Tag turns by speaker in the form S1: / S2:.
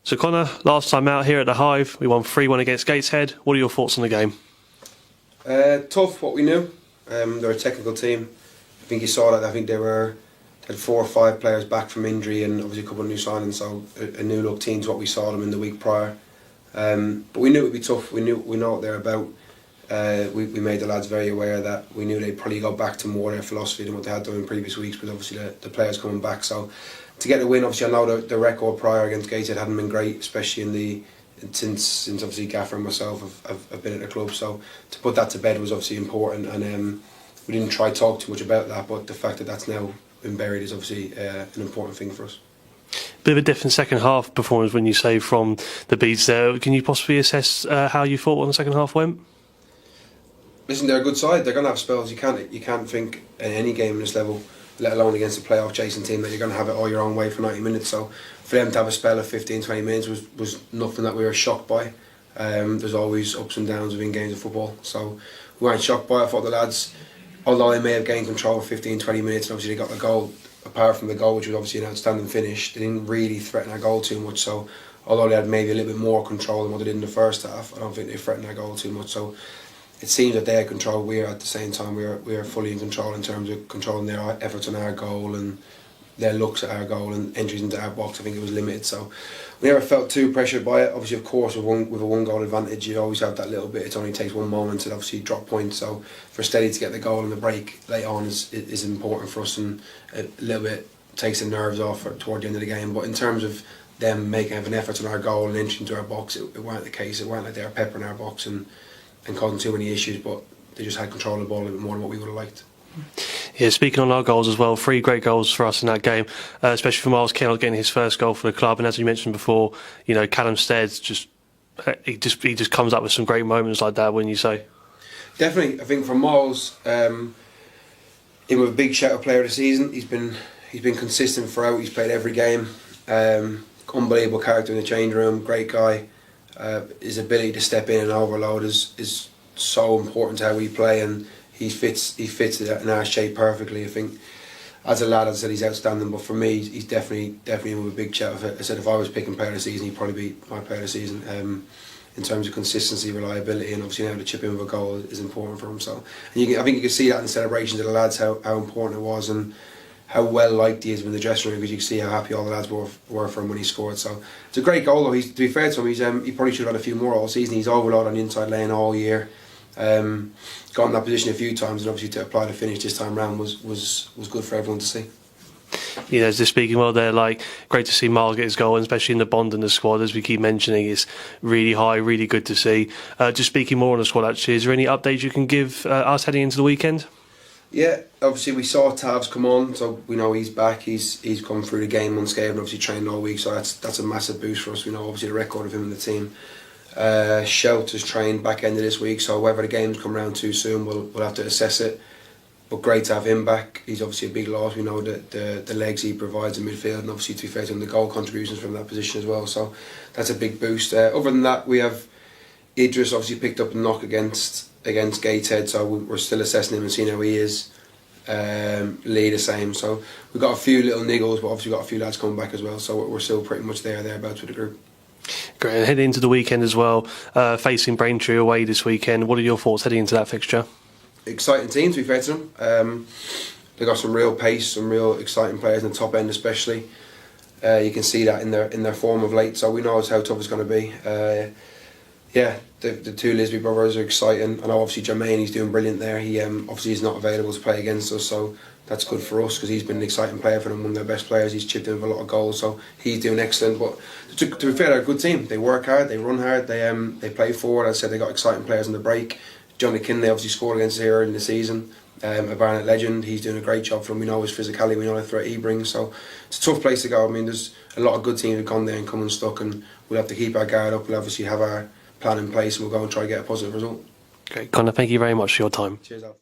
S1: So Connor, last time out here at the Hive, we won 3-1 against Gateshead. What are your thoughts on the game?
S2: Tough, what we knew. They're a technical team. I think you saw that. I think they had 4 or 5 players back from injury and obviously a couple of new signings, so a new look team to what we saw them in the week prior. But we knew it would be tough. We know what they're about. We made the lads very aware that we knew they'd probably go back to more their philosophy than what they had done in previous weeks, but obviously the players coming back. So to get the win, obviously I know the record prior against Gateshead hadn't been great, especially since obviously Gaffer and myself have been at the club. So to put that to bed was obviously important, and we didn't try to talk too much about that, but the fact that that's now been buried is obviously an important thing for us.
S1: Bit of a different second half performance when you say from the Bees there. Can you possibly assess how you thought when the second half went?
S2: Listen, they're a good side. They're going to have spells. You can't think in any game in this level, let alone against a playoff chasing team, that you're going to have it all your own way for 90 minutes. So for them to have a spell of 15-20 minutes was nothing that we were shocked by. There's always ups and downs within games of football, so we weren't shocked by it. I thought the lads, although they may have gained control for 15-20 minutes, and obviously they got the goal, apart from the goal, which was obviously an outstanding finish, they didn't really threaten our goal too much. So although they had maybe a little bit more control than what they did in the first half, I don't think they threatened our goal too much. So it seems that they had control. We are at the same time. We are fully in control in terms of controlling their efforts on our goal and their looks at our goal and entries into our box. I think it was limited, so we never felt too pressured by it. Obviously, of course, with a one goal advantage, you always have that little bit. It only takes one moment to obviously drop points. So for Steady to get the goal and the break late on is important for us, and a little bit takes the nerves off toward the end of the game. But in terms of them making an effort on our goal and entering into our box, it weren't the case. It weren't like they were peppering our box and causing too many issues, but they just had control of the ball a little bit more than what we would have liked.
S1: Yeah, speaking on our goals as well, 3 great goals for us in that game, especially for Miles Kennell getting his first goal for the club. And as you mentioned before, you know, Callum Stead's he just comes up with some great moments like that, wouldn't you say? Definitely.
S2: I think for Miles, he was a big shout-out player of the season. He's been consistent throughout. He's played every game. Unbelievable character in the change room. Great guy. His ability to step in and overload is so important to how we play, and he fits in our shape perfectly. I think as a lad, as I said, he's outstanding, but for me, he's definitely with a big shout of it. I said if I was picking player of the season, he'd probably be my player of the season. In terms of consistency, reliability, and obviously now to chip in with a goal is important for him. So, and I think you can see that in the celebrations of the lads how important it was and how well liked he is in the dressing room, because you can see how happy all the lads were for him when he scored. So it's a great goal though. To be fair to him, he probably should have had a few more all season. He's overloaded on the inside lane all year. Got in that position a few times, and obviously to apply the finish this time round was good for everyone to see.
S1: You know, just speaking well there, like great to see Miles get his goal, and especially in the bond in the squad, as we keep mentioning, is really high, really good to see. Just speaking more on the squad, actually, is there any updates you can give us heading into the weekend?
S2: Yeah, obviously we saw Tavs come on, so we know he's back. He's come through the game unscathed and obviously trained all week, so that's a massive boost for us. We know obviously the record of him in the team. Shout has trained back end of this week, so whether the games come round too soon, we'll have to assess it. But great to have him back. He's obviously a big loss. We know that the legs he provides in midfield, and obviously to be fair to him, the goal contributions from that position as well. So that's a big boost. Other than that, we have Idris obviously picked up a knock against Gateshead, so we're still assessing him and seeing how he is. Lee the same. So we've got a few little niggles, but obviously we've got a few lads coming back as well. So we're still pretty much thereabouts with the group.
S1: Great. And heading into the weekend as well, facing Braintree away this weekend. What are your thoughts heading into that fixture?
S2: Exciting team, to be fair to them. They've got some real pace, some real exciting players in the top end especially. You can see that in their form of late, so we know how tough it's going to be. Yeah, the 2 Lisby brothers are exciting. I know obviously Jermaine, he's doing brilliant there. He obviously is not available to play against us, so that's good for us because he's been an exciting player for them, one of their best players. He's chipped in with a lot of goals, so he's doing excellent. But to be fair, they're a good team. They work hard, they run hard, they play forward. As I said, they got exciting players on the break. Johnny Kinley obviously scored against us here in the season. A Barnet legend. He's doing a great job for him. We know his physicality, we know the threat he brings. So it's a tough place to go. I mean, there's a lot of good teams who've gone there and come unstuck, and we'll have to keep our guard up. We'll obviously have our plan in place, and we'll go and try to get a positive result.
S1: Great, Connor. Thank you very much for your time.
S2: Cheers, Al.